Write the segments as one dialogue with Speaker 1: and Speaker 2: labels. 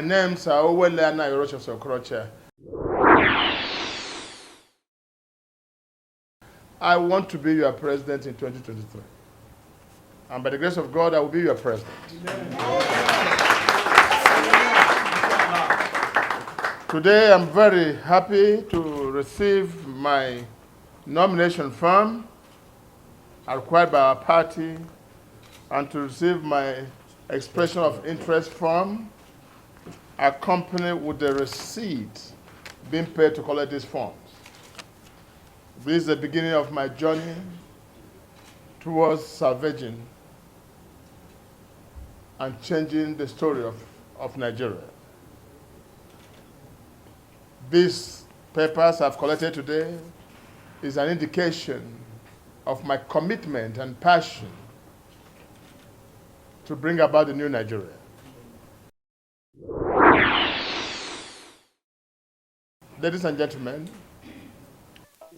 Speaker 1: My name is Owelle Rochas Okorocha. I want to be your president in 2023. And by the grace of God, I will be your president. Today, I'm very happy to receive my nomination form required by our party and to receive my expression of interest form accompanied with the receipt being paid to collect these forms. This is the beginning of my journey towards salvaging and changing the story of Nigeria. These papers I've collected today is an indication of my commitment and passion to bring about the new Nigeria. Ladies and gentlemen,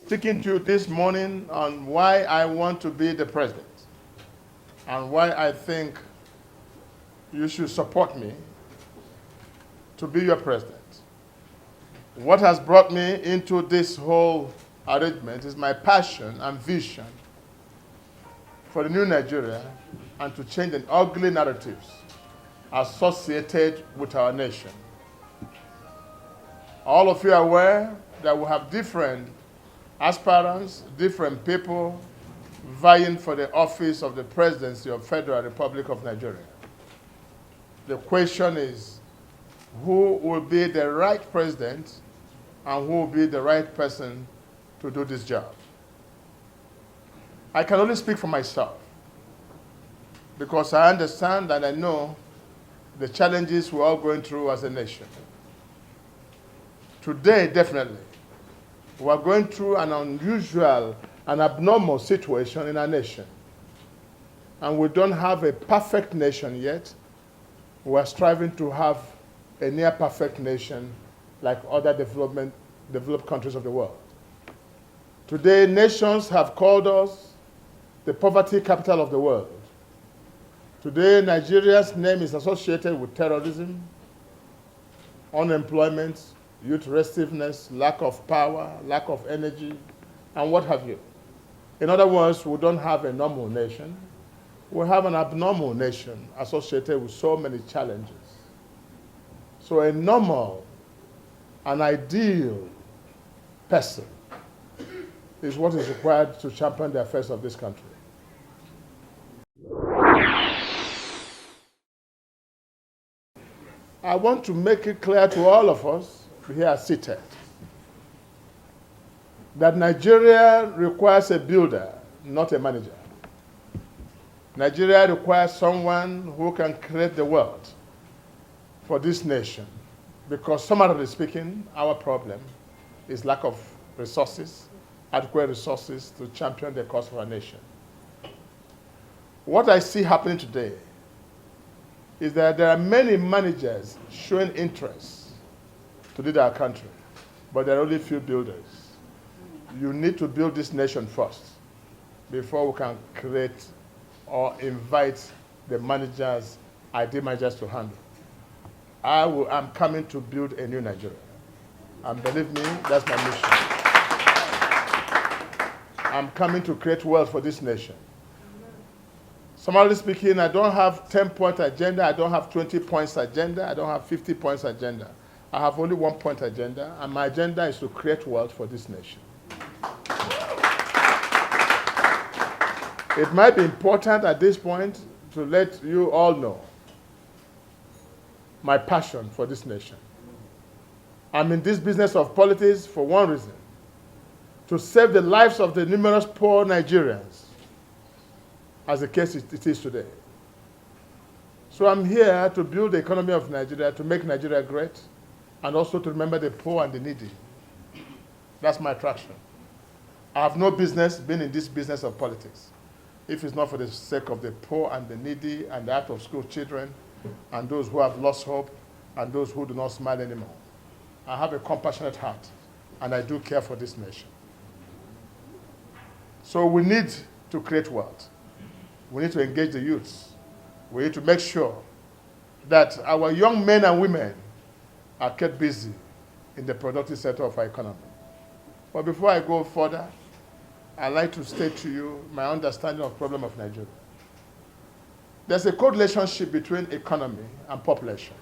Speaker 1: speaking to you this morning on why I want to be the president and why I think you should support me to be your president. What has brought me into this whole arrangement is my passion and vision for the new Nigeria and to change the ugly narratives associated with our nation. All of you are aware that we have different aspirants, different people vying for the office of the presidency of Federal Republic of Nigeria. The question is, who will be the right president and who will be the right person to do this job? I can only speak for myself because I understand and I know the challenges we're all going through as a nation. Today, definitely, we're going through an unusual and abnormal situation in our nation. And we don't have a perfect nation yet. We're striving to have a near-perfect nation like other developed countries of the world. Today, nations have called us the poverty capital of the world. Today, Nigeria's name is associated with terrorism, unemployment, youth restiveness, lack of power, lack of energy, and what have you. In other words, we don't have a normal nation. We have an abnormal nation associated with so many challenges. So a normal, an ideal person is what is required to champion the affairs of this country. I want to make it clear to all of us here seated that Nigeria requires a builder, not a manager. Nigeria requires someone who can create the world for this nation, because summarily speaking, our problem is lack of resources, adequate resources to champion the cause of our nation. What I see happening today is that there are many managers showing interest to lead our country, but there are only few builders. You need to build this nation first before we can create or invite the managers, ideal managers to handle. I'm coming to build a new Nigeria. And believe me, that's my mission. I'm coming to create wealth for this nation. Summarily speaking, I don't have 10-point agenda, I don't have 20 points agenda, I don't have 50 points agenda. I have only 1-point agenda, and my agenda is to create wealth for this nation. It might be important at this point to let you all know my passion for this nation. I'm in this business of politics for one reason: to save the lives of the numerous poor Nigerians, as the case it is today. So I'm here to build the economy of Nigeria, to make Nigeria great, and also to remember the poor and the needy. That's my attraction. I have no business being in this business of politics if it's not for the sake of the poor and the needy and the out-of-school children and those who have lost hope and those who do not smile anymore. I have a compassionate heart, and I do care for this nation. So we need to create wealth. We need to engage the youths. We need to make sure that our young men and women are kept busy in the productive sector of our economy. But before I go further, I'd like to state to you my understanding of the problem of Nigeria. There's a correlationship between economy and population.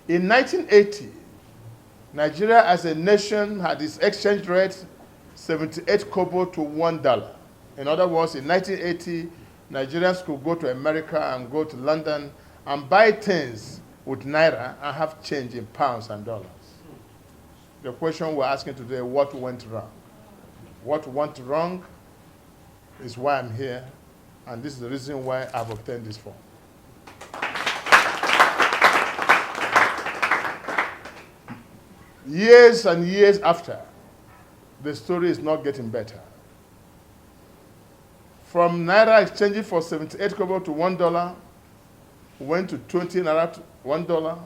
Speaker 1: In 1980, Nigeria as a nation had its exchange rate 78 kobo to $1. In other words, in 1980, Nigerians could go to America and go to London and buy things with naira and have change in pounds and dollars. The question we're asking today, what went wrong? What went wrong is why I'm here, and this is the reason why I've obtained this form. Years and years after, the story is not getting better. From naira exchanging for 78 kobo to $1, went to 20 naira to $1,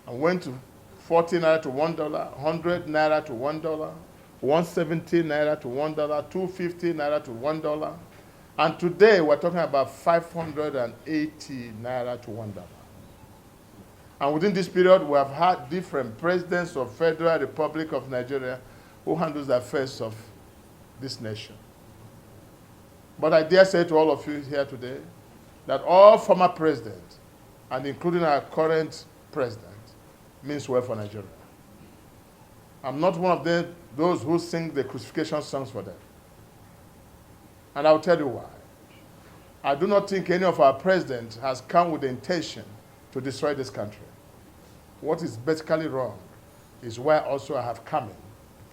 Speaker 1: and went to 40 naira to $1, 100 naira to $1, 170 naira to $1, 250 naira to $1, and today we're talking about 580 naira to $1. And within this period, we have had different presidents of Federal Republic of Nigeria who handles the affairs of this nation. But I dare say to all of you here today that all former presidents, and including our current president, means well for Nigeria. I'm not one of those who sing the crucifixion songs for them. And I'll tell you why. I do not think any of our presidents has come with the intention to destroy this country. What is basically wrong is why also I have come in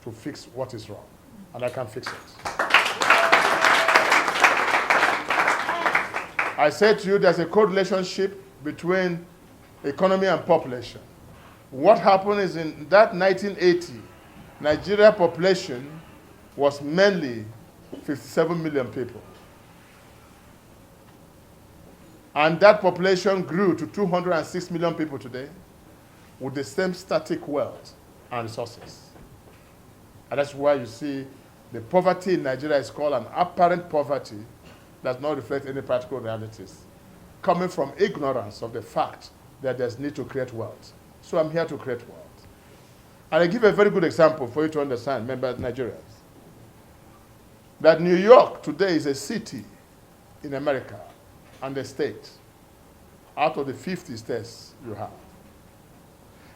Speaker 1: to fix what is wrong, and I can fix it. I said to you there's a correlationship between economy and population. What happened is in that 1980, Nigeria population was mainly 57 million people. And that population grew to 206 million people today with the same static wealth and resources. And that's why you see the poverty in Nigeria is called an apparent poverty, does not reflect any practical realities, coming from ignorance of the fact that there's need to create wealth. So I'm here to create wealth. And I give a very good example for you to understand, member Nigerians, that New York today is a city in America and a state out of the 50 states you have.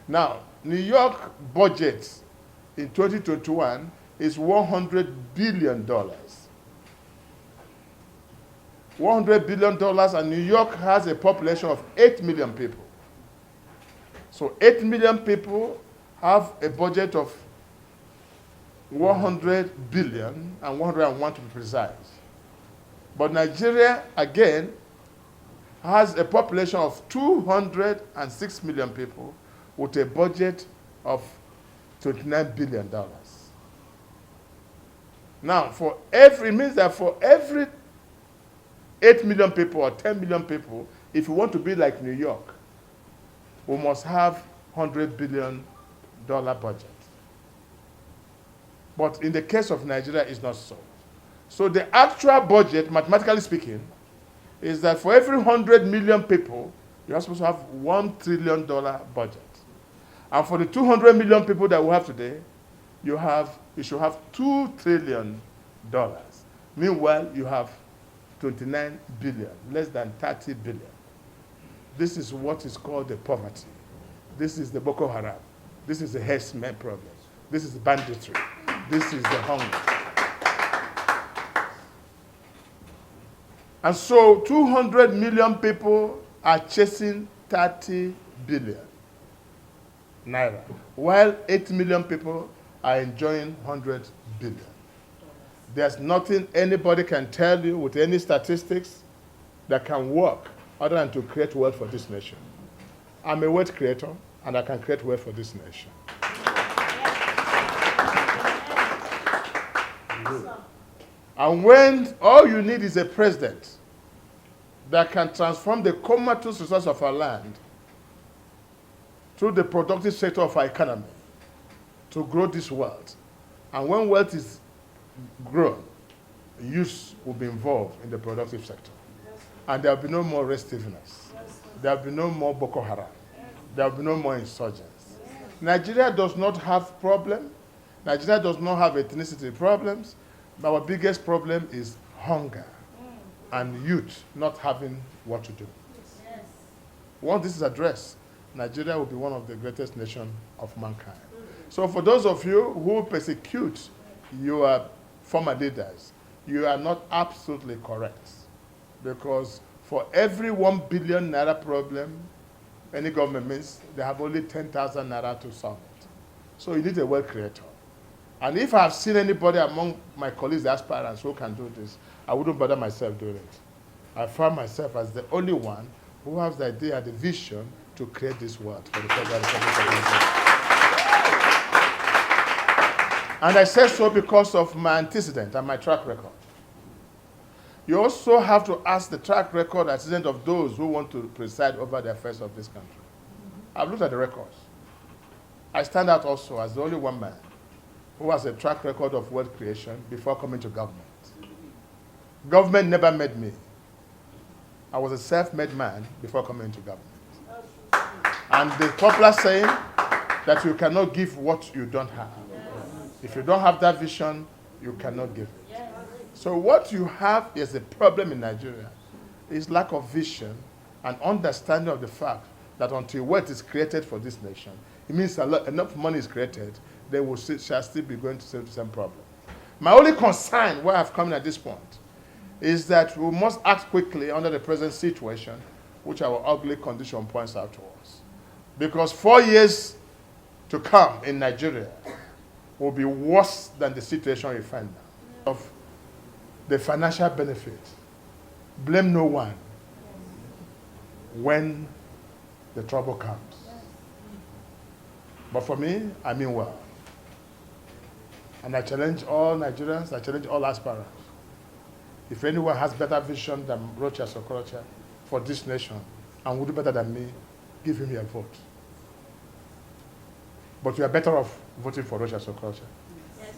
Speaker 1: Now, New York budget in 2021 is $100 billion. $100 billion, and New York has a population of 8 million people. So 8 million people have a budget of 100 billion, and 101 to be precise. But Nigeria, again, has a population of 206 million people with a budget of $29 billion. Now, it means that for every 8 million people or 10 million people, if we want to be like New York, we must have $100 billion budget. But in the case of Nigeria, it's not so. So the actual budget, mathematically speaking, is that for every 100 million people, you're supposed to have $1 trillion budget. And for the 200 million people that we have today, you should have $2 trillion. Meanwhile, you have 29 billion, less than 30 billion. This is what is called the poverty. This is the Boko Haram. This is the herdsmen problem. This is the banditry. This is the hunger. And so 200 million people are chasing 30 billion naira, while 8 million people are enjoying 100 billion. There's nothing anybody can tell you with any statistics that can work other than to create wealth for this nation. I'm a wealth creator, and I can create wealth for this nation. And when all you need is a president that can transform the comatose resource of our land through the productive sector of our economy to grow this wealth. And when wealth is grown, youth will be involved in the productive sector. And there will be no more restiveness. There will be no more Boko Haram. there will be no more insurgents. Nigeria does not have problem. Nigeria does not have ethnicity problems. Our biggest problem is hunger and youth not having what to do. Once this is addressed, Nigeria will be one of the greatest nations of mankind. So for those of you who persecute your former leaders, you are not absolutely correct. Because for every 1 billion naira problem any government means, they have only 10,000 naira to solve it. So you need a wealth creator. And if I have seen anybody among my colleagues, the aspirants, who can do this, I wouldn't bother myself doing it. I found myself as the only one who has the idea, the vision to create this world for the Federal Republic of Nigeria. And I say so because of my antecedent and my track record. You also have to ask the track record antecedent of those who want to preside over the affairs of this country. I've looked at the records. I stand out also as the only one man who has a track record of wealth creation before coming to government. Government never made me. I was a self-made man before coming into government. And the popular saying that you cannot give what you don't have. If you don't have that vision, you cannot give it. So what you have is a problem in Nigeria is lack of vision and understanding of the fact that until wealth is created for this nation, it means enough money is created, then we shall still be going to the same problem. My only concern, where I've come in at this point, is that we must act quickly under the present situation, which our ugly condition points out to us. Because 4 years to come in Nigeria will be worse than the situation we find now. Of the financial benefit, blame no one when the trouble comes. But for me, I mean well. And I challenge all Nigerians, I challenge all aspirants. If anyone has better vision than Rochas Okorocha for this nation and would do better than me, give him your vote. But we are better off voting for Rochas Okorocha,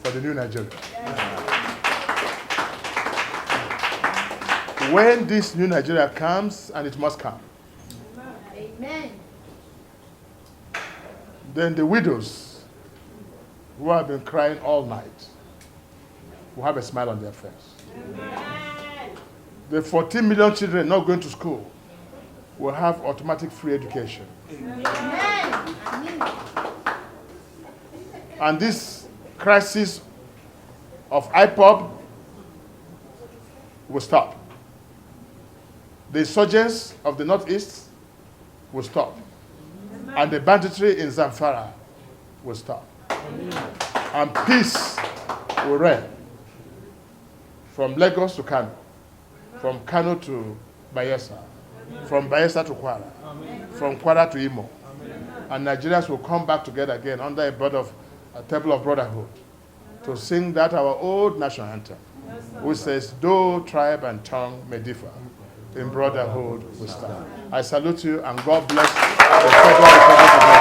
Speaker 1: for the new Nigeria. When this new Nigeria comes, and it must come,
Speaker 2: Amen.
Speaker 1: then the widows who have been crying all night will have a smile on their face.
Speaker 2: Amen.
Speaker 1: The 14 million children not going to school will have automatic free education.
Speaker 2: Amen.
Speaker 1: And this crisis of IPOB will stop. The insurgents of the Northeast will stop. And the banditry in Zamfara will stop. And peace will reign from Lagos to Kano, from Kano to Bayelsa, from Bayelsa to Kwara, from Kwara to Imo. And Nigerians will come back together again under a table of brotherhood to sing that our old national anthem, which says, though tribe and tongue may differ, in brotherhood we stand. I salute you, and God bless the Federal Republic of Nigeria.